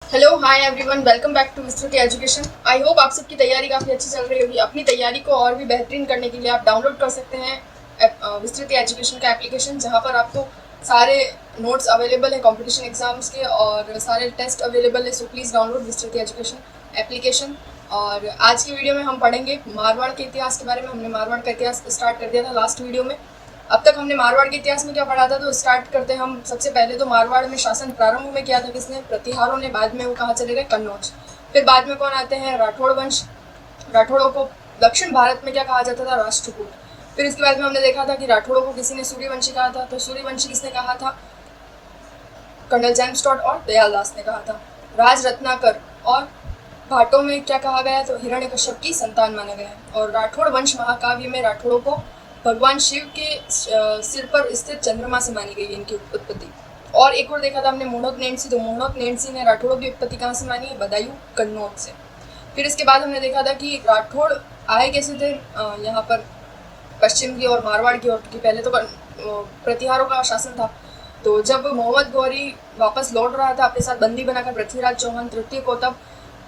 Hello hi everyone, welcome back to Vistrit Education. I hope आप सबकी तैयारी काफ़ी अच्छी चल रही होगी। अपनी तैयारी को और भी बेहतरीन करने के लिए आप डाउनलोड कर सकते हैं विस्तृत एजुकेशन का एप्लीकेशन, जहां पर आपको सारे नोट्स अवेलेबल है कॉम्पिटिशन एग्जाम्स के और सारे टेस्ट अवेलेबल है। सो प्लीज़ डाउनलोड विस्तृत एजुकेशन एप्लीकेशन। और आज की वीडियो में हम पढ़ेंगे मारवाड़ के इतिहास के बारे में। हमने मारवाड़ का इतिहास स्टार्ट कर दिया था लास्ट वीडियो में। अब तक हमने मारवाड़ के इतिहास में क्या पढ़ा था, तो स्टार्ट करते हैं हम। सबसे पहले तो मारवाड़ में शासन प्रारंभ में किया था किसने? प्रतिहारों ने। बाद में वो कहाँ चले गए? कन्नौज। फिर बाद में कौन आते हैं? राठौड़ वंश। राठौड़ों को दक्षिण भारत में क्या कहा जाता था? राष्ट्रकूट। फिर इसके बाद में हमने देखा था कि राठौड़ों को किसी ने सूर्यवंशी कहा था, तो सूर्यवंशी किसने कहा था? कर्नल जेम्स टॉड और दयालदास ने कहा था। राज रत्नाकर और भाटों में क्या कहा गया? तो हिरण्यकश्यप की संतान माना गया है। और राठौड़ वंश महाकाव्य में राठौड़ों को भगवान शिव के सिर पर स्थित चंद्रमा से मानी गई है इनकी उत्पत्ति। और एक और देखा था हमने मोहनोक नेंडसी। तो मोहनोक नेंडसी ने राठौड़ों की उत्पत्ति कहाँ से मानी है? बदायूं, कन्नौज से। फिर इसके बाद हमने देखा था कि राठौड़ आए कैसे थे यहाँ पर पश्चिम की और मारवाड़ की ओर की। पहले तो प्रतिहारों का शासन था। तो जब मोहम्मद गौरी वापस लौट रहा था अपने साथ बंदी बनाकर पृथ्वीराज चौहान तृतीय को, तब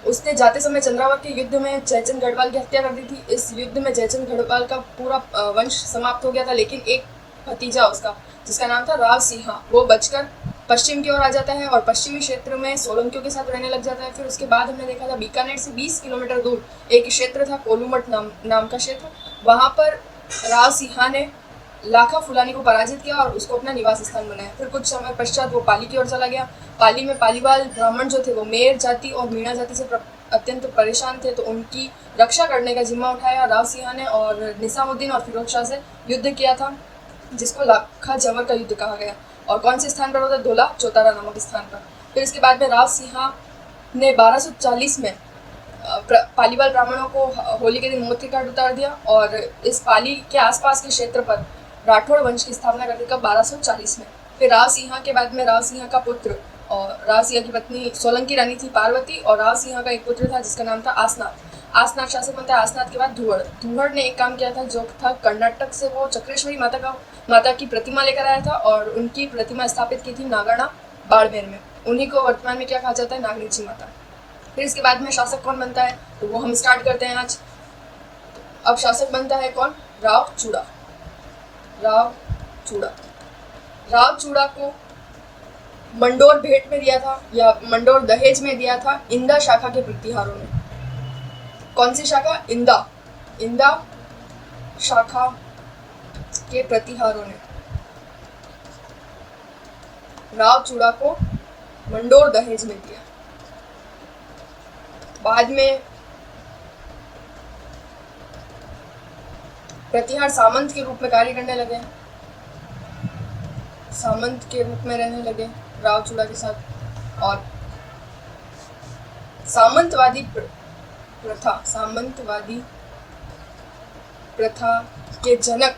उसने जाते समय चंद्रावर के युद्ध में जयचंद गढ़वाल की हत्या कर दी थी। इस युद्ध में जयचंद गढ़वाल का पूरा वंश समाप्त हो गया था, लेकिन एक भतीजा उसका, जिसका नाम था राव सिंहा, वो बचकर पश्चिम की ओर आ जाता है और पश्चिमी क्षेत्र में सोलंकियों के साथ रहने लग जाता है। फिर उसके बाद हमने देखा था बीकानेर से 20 किलोमीटर दूर एक क्षेत्र था, कोलूमठ नाम का क्षेत्र। वहाँ पर राव सिंहा ने लाखा फुलानी को पराजित किया और उसको अपना निवास स्थान बनाया। फिर कुछ समय पश्चात वो पाली की ओर चला गया। पाली में पालीवाल ब्राह्मण जो थे वो मेयर जाति और मीणा जाति से अत्यंत परेशान थे, तो उनकी रक्षा करने का जिम्मा उठाया राव सिंहा ने और निजामुद्दीन और फिरोज शाह से युद्ध किया था, जिसको लाखा जवर का युद्ध कहा गया। और कौन से स्थान पर होता? धोला चौतारा नामक स्थान पर। फिर इसके बाद में राव सिंहा ने 1240 में पालीवाल ब्राह्मणों को होली के दिन मौत के घाट उतार दिया और इस पाली के आसपास के क्षेत्र पर राठौड़ वंश की स्थापना कर दी। कब? 1240 में। फिर राव सिंहा के बाद में राव सिंहा का पुत्र और राव सिंहा की पत्नी सोलंकी रानी थी पार्वती, और राव सिंहा का एक पुत्र था जिसका नाम था आसनाथ। आसनाथ शासक बनता है। आसनाथ के बाद धुहड़ ने एक काम किया था, जो था कर्नाटक से वो चक्रेश्वरी माता की प्रतिमा लेकर आया था और उनकी प्रतिमा स्थापित की थी नागाना बाड़मेर में। उन्हीं को वर्तमान में क्या कहा जाता है? नागनीची माता। फिर इसके बाद में शासक कौन बनता है, तो वो हम स्टार्ट करते हैं आज। अब शासक बनता है कौन? राव चूड़ा। राव चूड़ा। राव चूड़ा को मंडोर भेंट में दिया था या मंडोर दहेज में दिया था इंदा शाखा के प्रतिहारों ने। कौन सी शाखा? इंदा शाखा के प्रतिहारों ने राव चूड़ा को मंडोर दहेज में दिया। बाद में प्रतिहार सामंत के रूप में कार्य करने लगे, सामंत के रूप में रहने लगे राव चूड़ा के साथ। और सामंतवादी प्रथा के जनक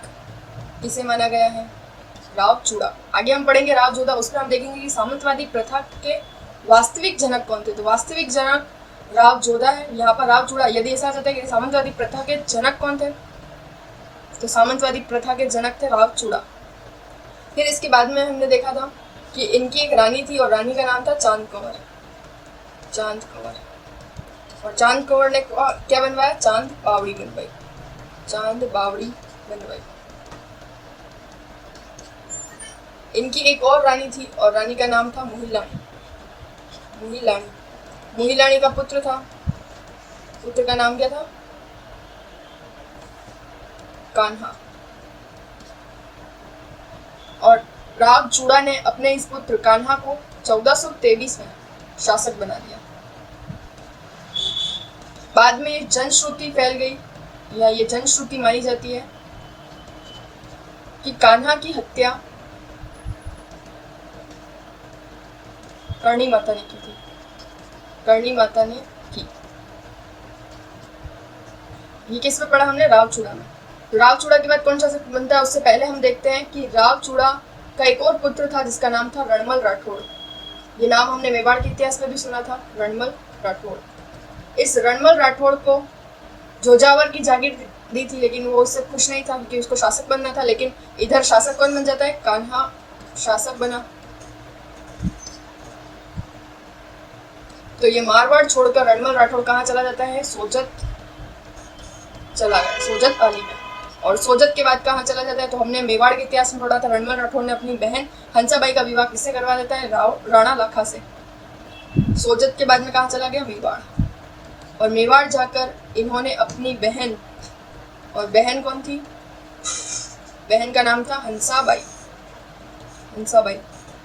किसे माना गया है? राव चूड़ा। आगे हम पढ़ेंगे राव जोधा, उसमें हम देखेंगे कि सामंतवादी प्रथा के वास्तविक जनक कौन थे। तो वास्तविक जनक राव जोधा है, यहाँ पर राव चूड़ा। यदि ऐसा जाता है कि सामंतवादी प्रथा के जनक कौन थे, तो सामंतवादी प्रथा के जनक थे राव चूड़ा। फिर इसके बाद में हमने देखा था कि इनकी एक रानी थी और रानी का नाम था चांद कंवर। और चांद कंवर ने क्या बनवाया? चांद बावड़ी बनवाई। इनकी एक और रानी थी और रानी का नाम था मुहिलानी का पुत्र था। पुत्र का नाम क्या था? कान्हा। और राव चूड़ा ने अपने इस पुत्र कान्हा को 1423 में शासक बना दिया। बाद में ये जनश्रुति फैल गई या ये जनश्रुति मानी जाती है कि कान्हा की हत्या करणी माता ने की थी। ये किस में पढ़ा हमने? राव चूड़ा में। तो राव चूड़ा के बाद कौन शासक बनता है, उससे पहले हम देखते हैं कि राव चूड़ा का एक और पुत्र था जिसका नाम था रणमल राठौड़। ये नाम हमने मेवाड़ के इतिहास में भी सुना था, रणमल राठौड़। इस रणमल राठौड़ को जोजावर की जागीर दी थी, लेकिन वो उससे खुश नहीं था क्योंकि उसको शासक बनना था। लेकिन इधर शासक कौन बन जाता है? कान्हा शासक बना। तो ये मारवाड़ छोड़कर रणमल राठौड़ कहाँ चला जाता है? सोजत चला गया, सोजत पाली में। और सोजत के बाद कहाँ चला जाता है? तो हमने मेवाड़ के इतिहास में पढ़ा था, रणमल राठौड़ ने अपनी बहन हंसाबाई का विवाह किससे करवा देता है? राणा लाखा से। सोजत के बाद में कहाँ चला गया? मेवाड़। और मेवाड़ जाकर इन्होंने अपनी बहन, और बहन कौन थी? बहन का नाम था हंसाबाई। हंसाबाई,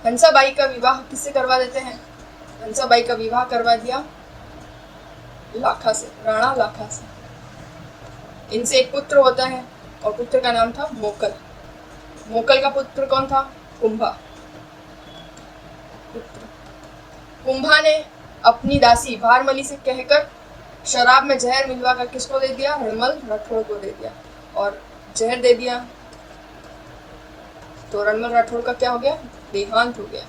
हंसाबाई का विवाह किससे करवा देते हैं? हंसाबाई का विवाह करवा दिया लाखा से, राणा लाखा से। इनसे एक पुत्र होता है और पुत्र का नाम था मोकल। मोकल का पुत्र कौन था? कुंभा। कुंभा ने अपनी दासी भारमली से कहकर शराब में जहर मिलवा कर किसको दे दिया? रणमल राठौड़ को दे दिया। और जहर दे दिया तो रणमल राठौड़ का क्या हो गया? देहांत हो गया।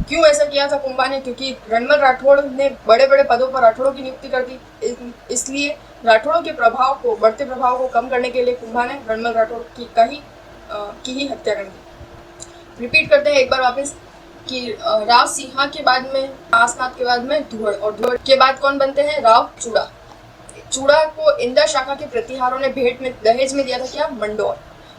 क्यों ऐसा किया था कुंभा ने? क्योंकि रणमल राठौड़ ने बड़े बड़े पदों पर राठौड़ों की नियुक्ति कर दी, इसलिए राठौड़ों के प्रभाव को, बढ़ते प्रभाव को कम करने के लिए कुंभा ने रणमल राठौड़ की ही हत्या कर दी। रिपीट करते हैं एक बार वापस कि राव सिंहा के बाद में, आसनाथ के बाद में धुअड़, और धुअड़ के बाद कौन बनते हैं? राव चूड़ा। चूड़ा को इंदा शाखा के प्रतिहारों ने भेंट में, दहेज में दिया था क्या? मंडोर।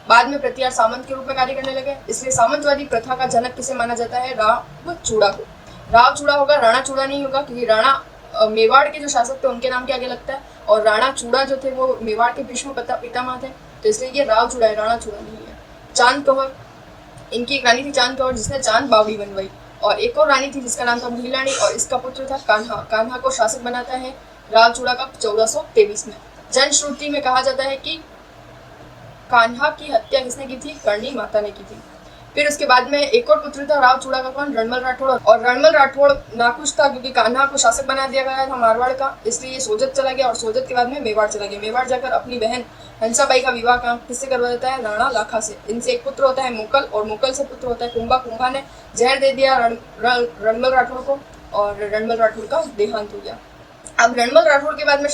बाद में प्रतिहार सामंत के रूप में कार्य करने लगे, इसलिए सामंतवादी प्रथा का जनक किसे माना जाता है? राव चूड़ा को। राव चूड़ा होगा, राणा चूड़ा नहीं होगा, क्योंकि राणा मेवाड़ के जो शासक थे उनके नाम के आगे लगता है, और राणा चूड़ा जो थे वो मेवाड़ के भीष्म पितामह थे, तो इसलिए ये राव चूड़ा है, राणा चूड़ा नहीं है। चांद कंवर, इनकी एक रानी थी चांद कंवर जिसने चांद बावड़ी बनवाई, और एक और रानी थी जिसका नाम था महिलानी, और इसका पुत्र था कान्हा। कान्हा को शासक बनाता है राव चूड़ा का 1423 में। जनश्रुति में कहा जाता है कि कान्हा की हत्या किसने की थी? करणी माता ने की थी। फिर उसके बाद में एक और पुत्र था राव चूड़ा का, कौन? रणमल राठौड़। और रणमल राठौड़ नाखुश था क्योंकि कान्हा को शासक बना दिया गया था मारवाड़ का, इसलिए ये सोजत चला गया, और सोजत के बाद में मेवाड़ चला गया। मेवाड़ जाकर अपनी बहन हंसाबाई का विवाह किससे करवा देता है? राणा लाखा से। इनसे एक पुत्र होता है मोकल, और मोकल से पुत्र होता है कुंभा। कुंभा ने जहर दे दिया रणमल राठौड़ को, और रणमल राठौड़ का देहांत हो गया। अब रणमल राठौड़ के बाद में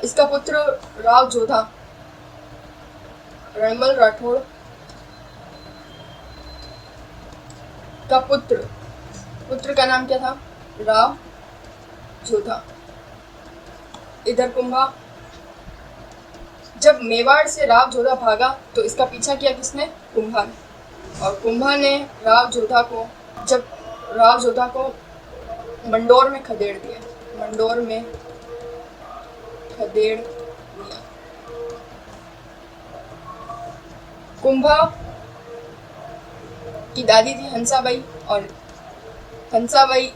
इसका पुत्र राव जोधा, रणमल राठौड़ का पुत्र का नाम क्या था? राव जोधा। इधर कुंभा, जब मेवाड़ से राव जोधा भागा तो इसका पीछा किया किसने? कुंभा ने। और कुंभा ने राव जोधा को मंडोर में खदेड़ दिया, मंडोर में खदेड़ दिया। कुंभा की दादी थी हंसाबाई, और हंसाबाई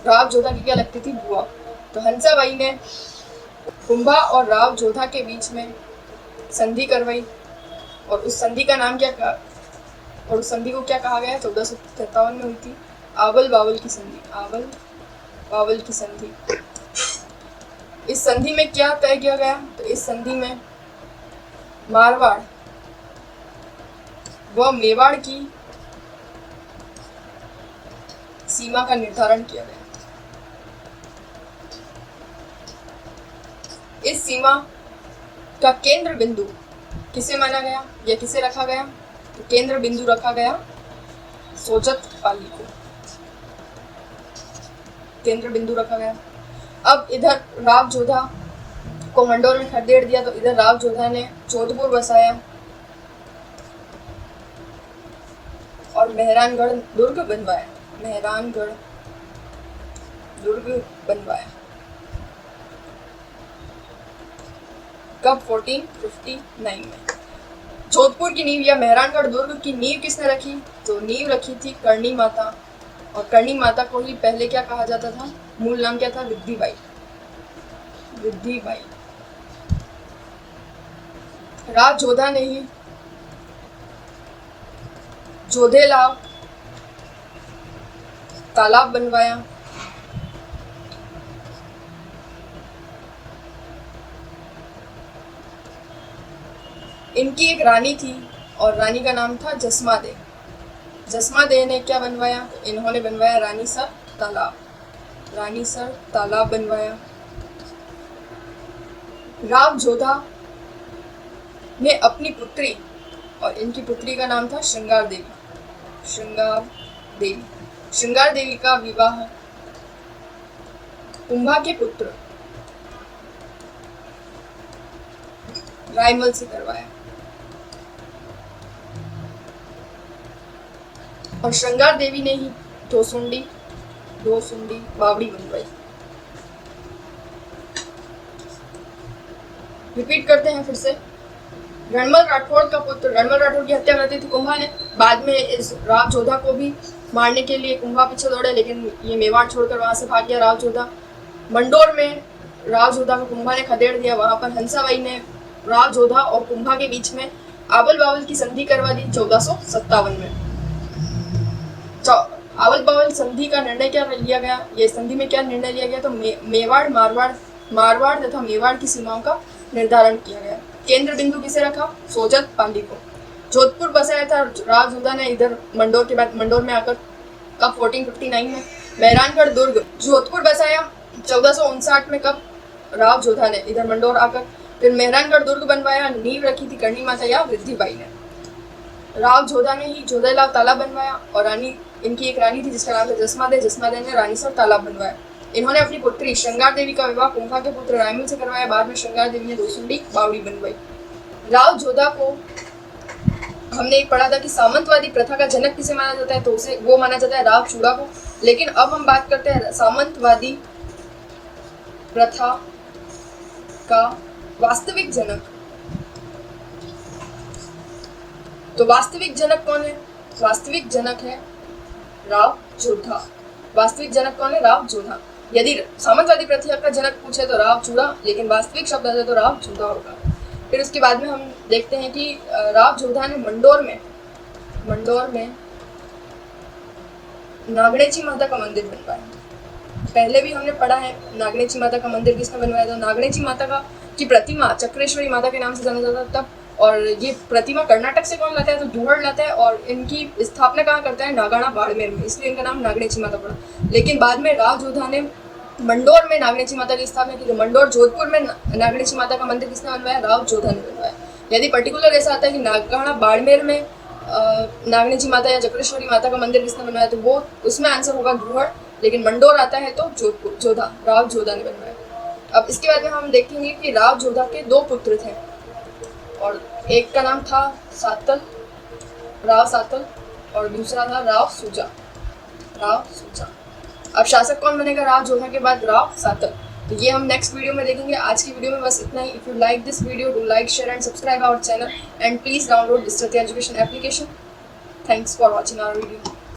राव जोधा की क्या लगती थी? बुआ। तो हंसाबाई ने कुंभा और राव जोधा के बीच में संधि करवाई, और उस संधि का नाम क्या कहा, और उस संधि को क्या कहा गया? 1457 में हुई थी आवल बावल की संधि। आवल बावल की संधि। इस संधि में क्या तय किया गया? तो इस संधि में मारवाड़ व मेवाड़ की सीमा का निर्धारण किया गया। इस सीमा का केंद्र बिंदु किसे माना गया या किसे रखा गया? तो केंद्र बिंदु रखा गया सोजत पाली को, केंद्र बिंदु रखा गया। अब इधर राव जोधा को मंडोर में खदेड़ दिया, तो इधर राव जोधा ने जोधपुर बसाया और मेहरानगढ़ दुर्ग बनवाया, मेहरानगढ़ दुर्ग बनवाया। कब? 1459 में। जोधपुर की नींव या मेहरानगढ़ दुर्ग की नींव किसने रखी? तो नींव रखी थी करणी माता, और करणी माता को ही पहले क्या कहा जाता था? मूल नाम क्या था? रिद्धिबाई। रिद्धिबाई। राव जोधा ने ही जोधेलाव तालाब बनवाया, इनकी एक रानी थी और रानी का नाम था जसमा दे। जसमा दे ने क्या बनवाया? इन्होंने बनवाया रानीसर तालाब, रानीसर तालाब बनवाया। राव जोधा ने अपनी पुत्री, और इनकी पुत्री का नाम था श्रृंगार देवी, श्रृंगार देवी। श्रृंगार देवी का विवाह कुंभा के पुत्र रायमल से करवाया। और श्रृंगार देवी ने ही दो सुंडी बावड़ी बनवाई। रिपीट करते हैं फिर से। रणमल राठौड़ का पुत्र, रणमल राठौड़ की हत्या कर दी थी कुंभा ने। बाद में इस राव जोधा को भी मारने के लिए कुंभा पीछे दौड़े, लेकिन ये मेवाड़ छोड़कर वहां से भाग गया राव जोधा। मंडोर में राव जोधा को कुंभा ने खदेड़ दिया। वहां पर हंसाबाई ने राव जोधा और कुंभा के बीच में आवल बावल की संधि करवा दी 1457 में। आवल बावल संधि का निर्णय क्या लिया गया, ये संधि में क्या निर्णय लिया गया, तो मेवाड़ मारवाड़ तथा मेवाड़ की सीमाओं का निर्धारण किया गया। केंद्र बिंदु किसे रखा, सोजत पाली को। जोधपुर बसाया था राव जोधा ने इधर मंडोर के बाद, मंडोर में आकर कब 1459 में। मेहरानगढ़ दुर्ग जोधपुर बसाया 1459 में कब, राव जोधा ने इधर मंडोर आकर। फिर मेहरानगढ़ दुर्ग बनवाया, नींव रखी थी करणी माता या वृद्धिबाई ने। राव जोधा ने ही जोधालाल तालाब बनवाया और रानी, इनकी एक रानी थी जिसका नाम था जसमादे ने रानीसर तालाब बनवाया। इन्होंने अपनी पुत्री श्रृंगार देवी का विवाह कुंभा के पुत्र रायमल से करवाया। बाद में श्रृंगार देवी ने दोसुंडी बावड़ी बनवाई। राव जोधा को हमने एक पढ़ा था कि सामंतवादी प्रथा का जनक किसे माना जाता है, तो उसे वो माना जाता है राव चूड़ा को। लेकिन अब हम बात करते हैं सामंतवादी प्रथा का वास्तविक जनक। तो वास्तविक जनक कौन है, वास्तविक जनक है राव जोधा। वास्तविक जनक कौन है, राव जोधा। यदि सामंतवादी प्रथा का जनक पूछे तो राव चूड़ा, लेकिन वास्तविक शब्द है तो राव जोधा होगा। फिर उसके बाद में हम देखते हैं कि राव जोधा ने मंडोर में नागणेची माता का मंदिर बनवाया। पहले भी हमने पढ़ा है नागणेची माता का मंदिर किसने बनवाया था। नागणेची माता की प्रतिमा चक्रेश्वरी माता के नाम से जाना जाता तब, और ये प्रतिमा कर्नाटक से कौन लाता है, तो दूहड़ लाता है, और इनकी स्थापना कहाँ करता है, नागाना बाड़मेर में, इसलिए इनका नाम नागणेची माता पड़ा। लेकिन बाद में राव जोधा ने मंडोर में नागणेची माता की स्थापना की। तो मंडोर जोधपुर में नागणेची माता का मंदिर किसने बनवाया, राव जोधा ने बनवाया। यदि पर्टिकुलर ऐसा आता है कि नागाना बाड़मेर में नागणेची माता या चक्रेश्वरी माता का मंदिर किसने बनवाया, तो वो उसमें आंसर होगा दूहड़। लेकिन मंडोर आता है तो जोधा, राव जोधा ने बनवाया। अब इसके बाद में हम देखेंगे कि राव जोधा के दो पुत्र थे, और एक का नाम था राव सातल, और दूसरा था राव सूजा। अब शासक कौन बनेगा राव जोधा के बाद, राव सातल। तो ये हम नेक्स्ट वीडियो में देखेंगे। आज की वीडियो में बस इतना ही। If you like this video, do like, share and subscribe our channel, and please download Vistriti education application. Thanks for watching our video.